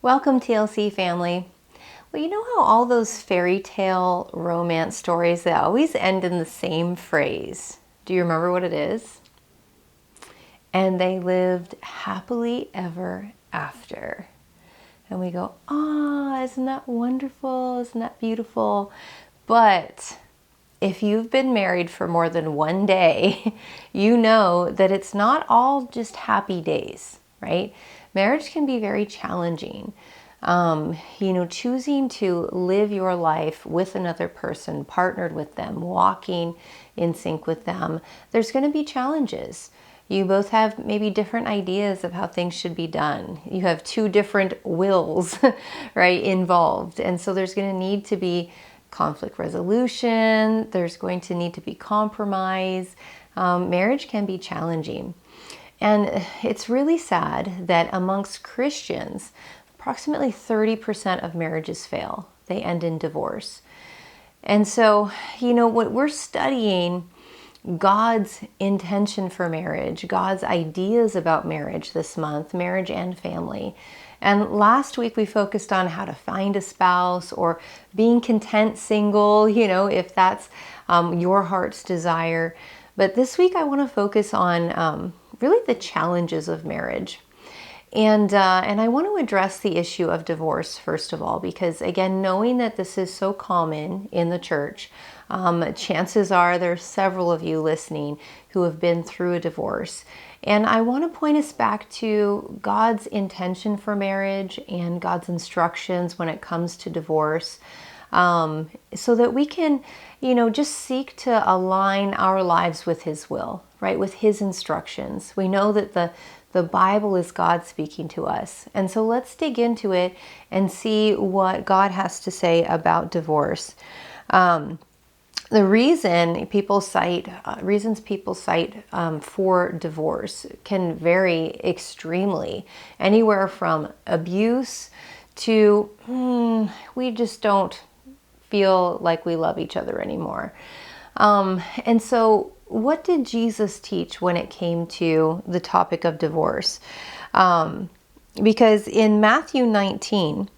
Welcome, TLC family. Well, you know how all those fairy tale romance stories, they always end in the same phrase. Do you remember what it is? And they lived happily ever after. And we go, ah, isn't that wonderful? Isn't that beautiful? But if you've been married for more than one day, you know that it's not all just happy days, right? Marriage can be very challenging. Choosing to live your life with another person, partnered with them, walking in sync with them, there's going to be challenges. You both have maybe different ideas of how things should be done. You have two different wills, right, involved. And so there's going to need to be conflict resolution. There's going to need to be compromise. Marriage can be challenging. And it's really sad that amongst Christians, approximately 30% of marriages fail. They end in divorce. And so, what we're studying, God's intention for marriage, God's ideas about marriage this month, marriage and family. And last week we focused on how to find a spouse or being content single, if that's your heart's desire. But this week I want to focus on really the challenges of marriage. And I want to address the issue of divorce, first of all, because again, knowing that this is so common in the church, chances are there's several of you listening who have been through a divorce. And I want to point us back to God's intention for marriage and God's instructions when it comes to divorce, so that we can, just seek to align our lives with His will, right? With His instructions. We know that the Bible is God speaking to us. And so let's dig into it and see what God has to say about divorce. The reasons people cite for divorce can vary extremely, anywhere from abuse to we just don't feel like we love each other anymore. And so what did Jesus teach when it came to the topic of divorce? Because in Matthew 19,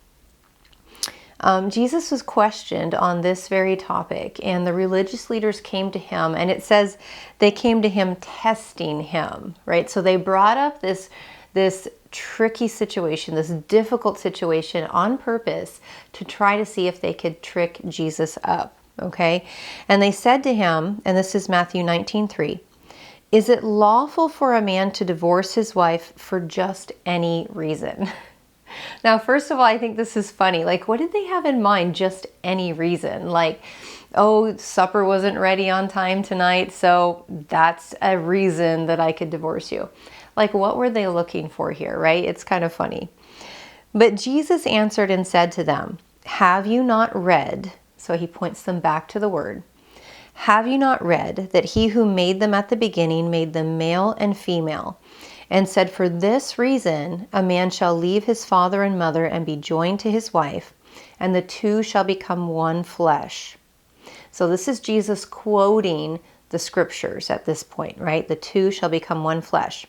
Jesus was questioned on this very topic, and the religious leaders came to him, and it says they came to him testing him, right? So they brought up this tricky situation, this difficult situation on purpose to try to see if they could trick Jesus up. Okay, and they said to him, and this is Matthew 19:3, "Is it lawful for a man to divorce his wife for just any reason?" Now, first of all, I think this is funny. Like, what did they have in mind? Just any reason? Like, oh, supper wasn't ready on time tonight, so that's a reason that I could divorce you. Like, what were they looking for here, right? It's kind of funny. But Jesus answered and said to them, "Have you not read?" So he points them back to the word. "Have you not read that he who made them at the beginning made them male and female, and said, for this reason a man shall leave his father and mother and be joined to his wife, and the two shall become one flesh." So this is Jesus quoting the scriptures at this point, right? The two shall become one flesh.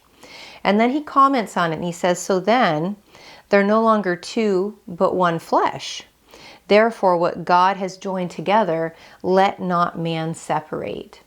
And then he comments on it and he says, so then they're no longer two, but one flesh. Therefore, what God has joined together, let not man separate.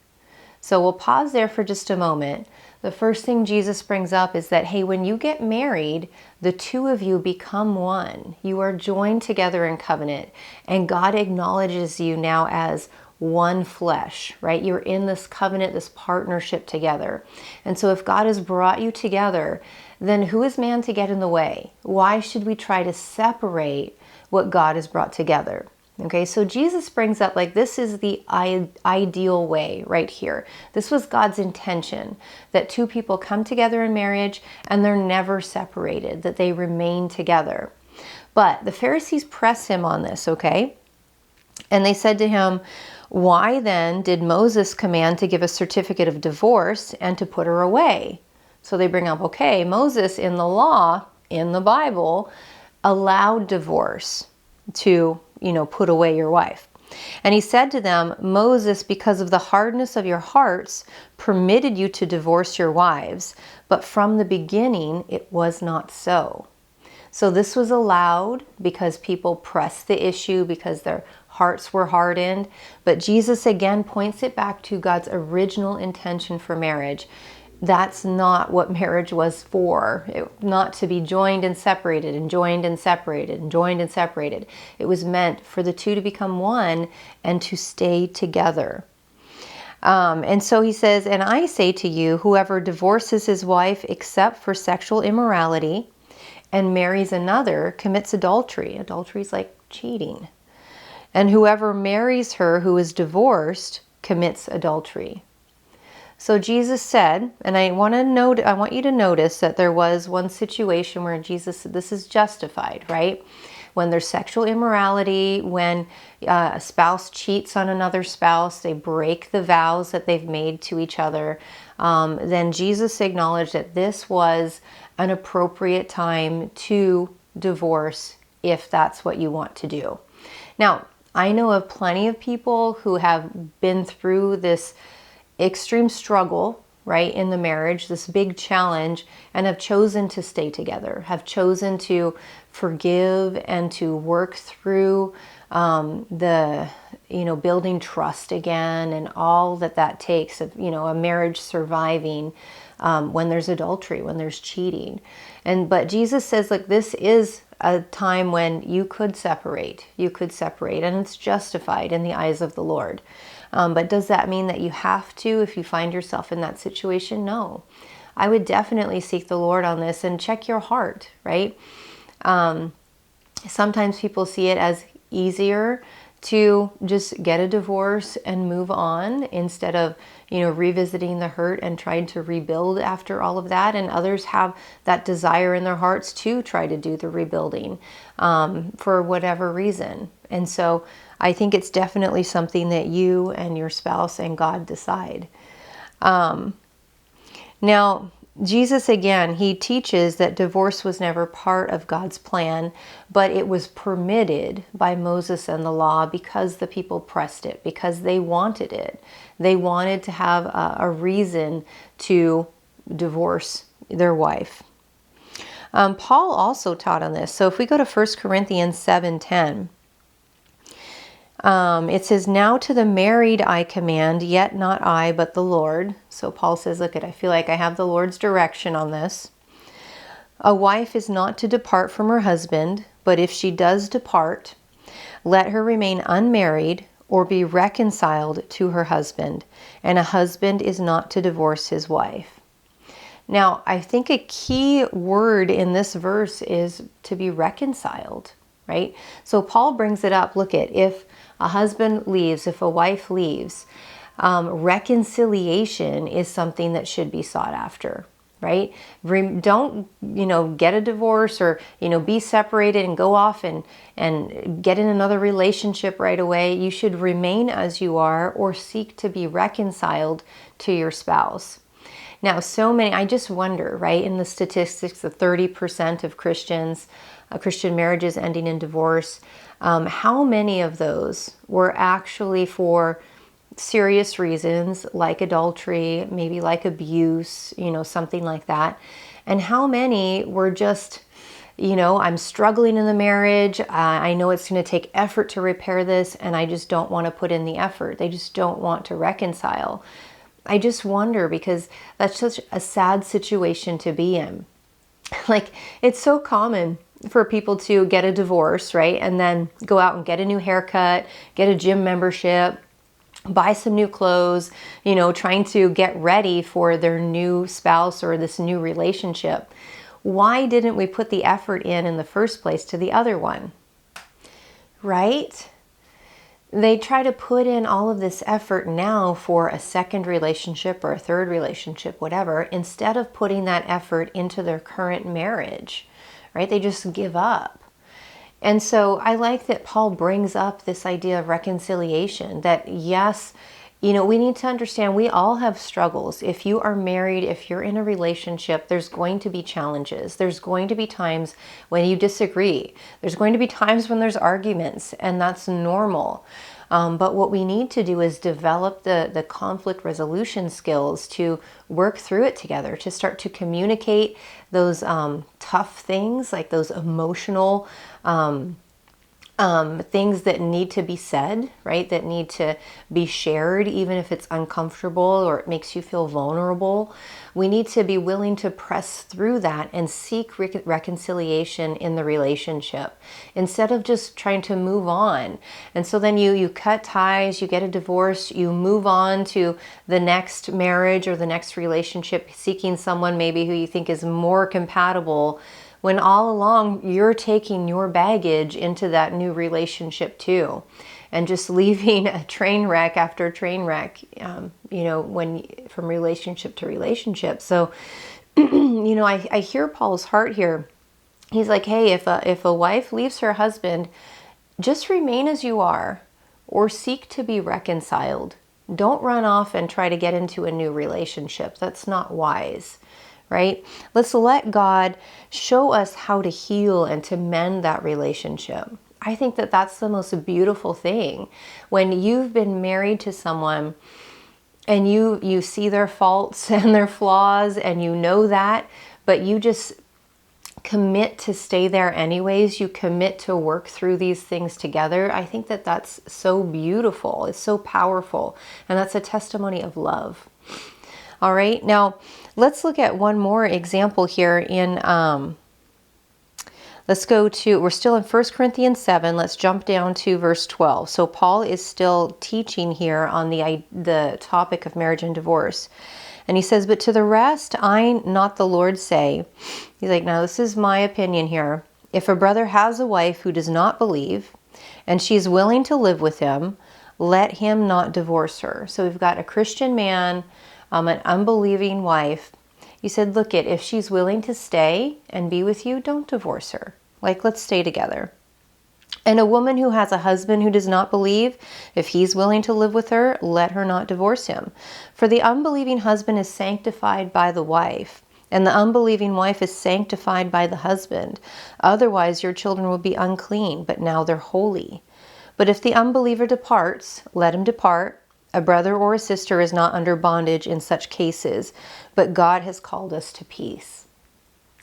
So we'll pause there for just a moment. The first thing Jesus brings up is that, hey, when you get married, the two of you become one. You are joined together in covenant, and God acknowledges you now as one flesh, right? You're in this covenant, this partnership together. And so if God has brought you together, then who is man to get in the way? Why should we try to separate what God has brought together? Okay, so Jesus brings up, like, this is the ideal way right here. This was God's intention, that two people come together in marriage and they're never separated, that they remain together. But the Pharisees press him on this, okay? And they said to him, "Why then did Moses command to give a certificate of divorce and to put her away?" So they bring up, okay, Moses in the law, in the Bible, allowed divorce to, put away your wife. And he said to them, "Moses, because of the hardness of your hearts, permitted you to divorce your wives, but from the beginning it was not so." So this was allowed because people pressed the issue, because their hearts were hardened. But Jesus again points it back to God's original intention for marriage. That's not what marriage was for. Not to be joined and separated and joined and separated and joined and separated. It was meant for the two to become one and to stay together. And so he says, and I say to you, whoever divorces his wife except for sexual immorality and marries another commits adultery. Adultery is like cheating. And whoever marries her who is divorced commits adultery. So Jesus said, and I want you to notice that there was one situation where Jesus said this is justified, right? When there's sexual immorality, when a spouse cheats on another spouse, they break the vows that they've made to each other, then Jesus acknowledged that this was an appropriate time to divorce if that's what you want to do. Now, I know of plenty of people who have been through this extreme struggle, right, in the marriage, this big challenge, and have chosen to stay together, have chosen to forgive and to work through building trust again and all that takes of, a marriage surviving when there's adultery, when there's cheating. But Jesus says, like, this is a time when you could separate, and it's justified in the eyes of the Lord. But does that mean that you have to if you find yourself in that situation? No. I would definitely seek the Lord on this and check your heart, right? Sometimes people see it as easier to just get a divorce and move on instead of, revisiting the hurt and trying to rebuild after all of that. And others have that desire in their hearts to try to do the rebuilding for whatever reason. And so I think it's definitely something that you and your spouse and God decide. Now, Jesus, again, he teaches that divorce was never part of God's plan, but it was permitted by Moses and the law because the people pressed it, because they wanted it. They wanted to have a reason to divorce their wife. Paul also taught on this. So if we go to 1 Corinthians 7:10, it says, now to the married I command, yet not I, but the Lord. So Paul says, look, I feel like I have the Lord's direction on this. A wife is not to depart from her husband, but if she does depart, let her remain unmarried or be reconciled to her husband. And a husband is not to divorce his wife. Now, I think a key word in this verse is to be reconciled, right? So Paul brings it up. Look at, if a husband leaves, if a wife leaves, reconciliation is something that should be sought after, right? Don't, get a divorce or, be separated and go off and get in another relationship right away. You should remain as you are or seek to be reconciled to your spouse. Now, I just wonder, right, in the statistics, the 30% of Christian marriages ending in divorce, how many of those were actually for serious reasons like adultery, maybe like abuse, something like that? And how many were just, I'm struggling in the marriage. I know it's going to take effort to repair this, and I just don't want to put in the effort. They just don't want to reconcile. I just wonder, because that's such a sad situation to be in. Like, it's so common for people to get a divorce, right? And then go out and get a new haircut, get a gym membership, buy some new clothes, trying to get ready for their new spouse or this new relationship. Why didn't we put the effort in the first place to the other one? Right? They try to put in all of this effort now for a second relationship or a third relationship, whatever, instead of putting that effort into their current marriage, right? They just give up. And so I like that Paul brings up this idea of reconciliation, that yes, we need to understand we all have struggles. If you are married, if you're in a relationship, there's going to be challenges. There's going to be times when you disagree. There's going to be times when there's arguments, and that's normal. But what we need to do is develop the conflict resolution skills to work through it together, to start to communicate those tough things, like those emotional things that need to be said, right? That need to be shared, even if it's uncomfortable or it makes you feel vulnerable. We need to be willing to press through that and seek reconciliation in the relationship instead of just trying to move on. And so then you cut ties, you get a divorce, you move on to the next marriage or the next relationship, seeking someone maybe who you think is more compatible, when all along you're taking your baggage into that new relationship too, and just leaving a train wreck after train wreck, when from relationship to relationship. So, I hear Paul's heart here. He's like, hey, if a wife leaves her husband, just remain as you are, or seek to be reconciled. Don't run off and try to get into a new relationship. That's not wise. Right? Let's let God show us how to heal and to mend that relationship. I think that that's the most beautiful thing. When you've been married to someone and you see their faults and their flaws and you know that, but you just commit to stay there anyways. You commit to work through these things together. I think that that's so beautiful. It's so powerful. And that's a testimony of love. All right, now let's look at one more example here in, we're still in 1 Corinthians 7. Let's jump down to verse 12. So Paul is still teaching here on the topic of marriage and divorce. And he says, but to the rest, I, not the Lord, say, he's like, now this is my opinion here. If a brother has a wife who does not believe, and she's willing to live with him, let him not divorce her. So we've got a Christian man, an unbelieving wife. You said, look, if she's willing to stay and be with you, don't divorce her. Like, let's stay together. And a woman who has a husband who does not believe, if he's willing to live with her, let her not divorce him. For the unbelieving husband is sanctified by the wife, and the unbelieving wife is sanctified by the husband. Otherwise, your children will be unclean, but now they're holy. But if the unbeliever departs, let him depart. A brother or a sister is not under bondage in such cases, but God has called us to peace.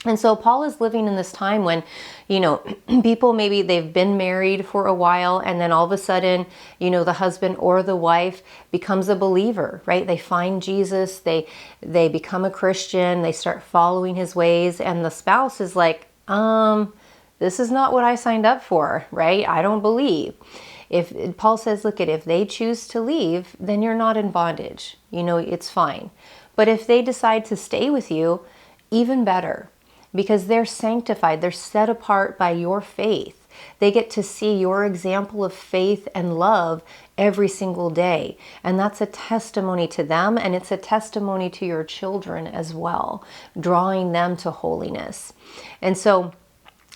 And so Paul is living in this time when, people, maybe they've been married for a while, and then all of a sudden, the husband or the wife becomes a believer, right? They find Jesus, they become a Christian, they start following his ways, and the spouse is like, this is not what I signed up for, right? I don't believe. If Paul says, look, if they choose to leave, then you're not in bondage. It's fine. But if they decide to stay with you, even better, because they're sanctified. They're set apart by your faith. They get to see your example of faith and love every single day. And that's a testimony to them, and it's a testimony to your children as well, drawing them to holiness. And so,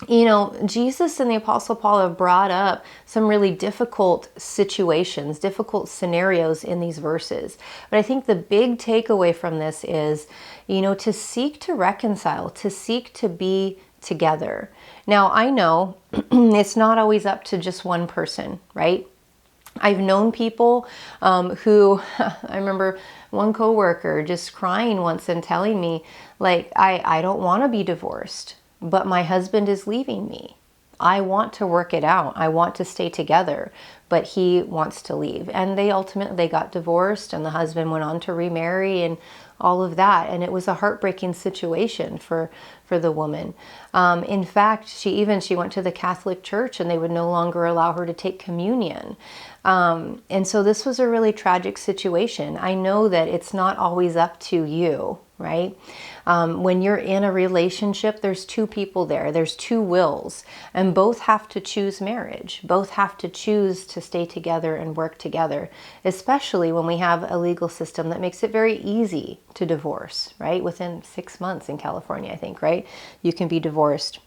Jesus and the Apostle Paul have brought up some really difficult situations, difficult scenarios in these verses. But I think the big takeaway from this is, to seek to reconcile, to seek to be together. Now, I know it's not always up to just one person, right? I've known people who, I remember one coworker just crying once and telling me, like, I don't want to be divorced, but my husband is leaving me. I want to work it out. I want to stay together, but he wants to leave. And they got divorced, and the husband went on to remarry and all of that. And it was a heartbreaking situation for the woman. In fact, she went to the Catholic Church, and they would no longer allow her to take communion. And so this was a really tragic situation. I know that it's not always up to you, right? When you're in a relationship, there's two people there. There's two wills, and both have to choose marriage. Both have to choose to stay together and work together, especially when we have a legal system that makes it very easy to divorce, right? Within 6 months in California, I think, right? You can be divorced.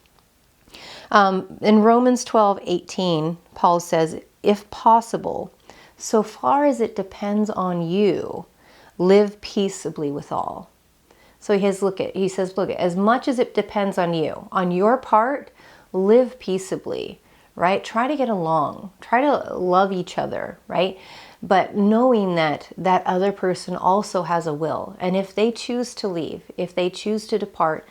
In Romans 12:18, Paul says, if possible, so far as it depends on you, live peaceably with all. So he says, look, as much as it depends on you, on your part, live peaceably, right? Try to get along, try to love each other, right? But knowing that that other person also has a will. And if they choose to leave, if they choose to depart,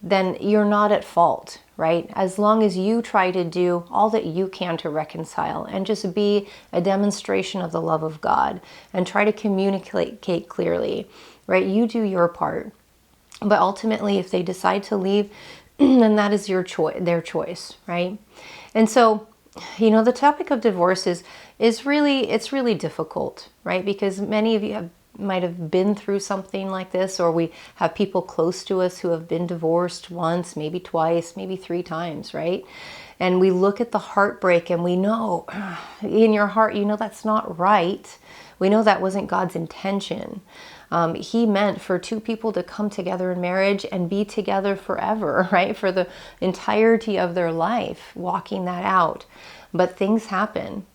then you're not at fault, right? As long as you try to do all that you can to reconcile and just be a demonstration of the love of God and try to communicate clearly, right? You do your part. But ultimately, if they decide to leave, then that is their choice, right? And so, the topic of divorce is really difficult, right? Because many of you might have been through something like this, or we have people close to us who have been divorced once, maybe twice, maybe 3 times, right? And we look at the heartbreak and we know in your heart, that's not right. We know that wasn't God's intention. He meant for 2 people to come together in marriage and be together forever, right? For the entirety of their life, walking that out. But things happen.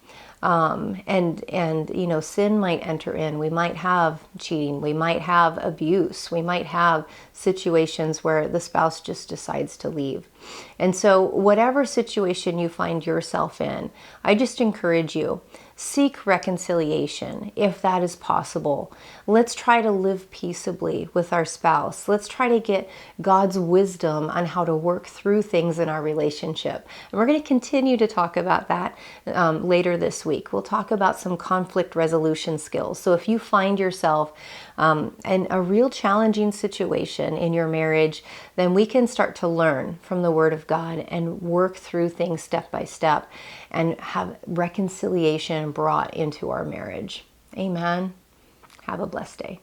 And sin might enter in. We might have cheating. We might have abuse. We might have situations where the spouse just decides to leave. And so whatever situation you find yourself in, I just encourage you, seek reconciliation if that is possible. Let's try to live peaceably with our spouse. Let's try to get God's wisdom on how to work through things in our relationship. And we're going to continue to talk about that later this week. We'll talk about some conflict resolution skills. So if you find yourself in a real challenging situation in your marriage, then we can start to learn from the Word of God and work through things step by step and have reconciliation brought into our marriage. Amen. Have a blessed day.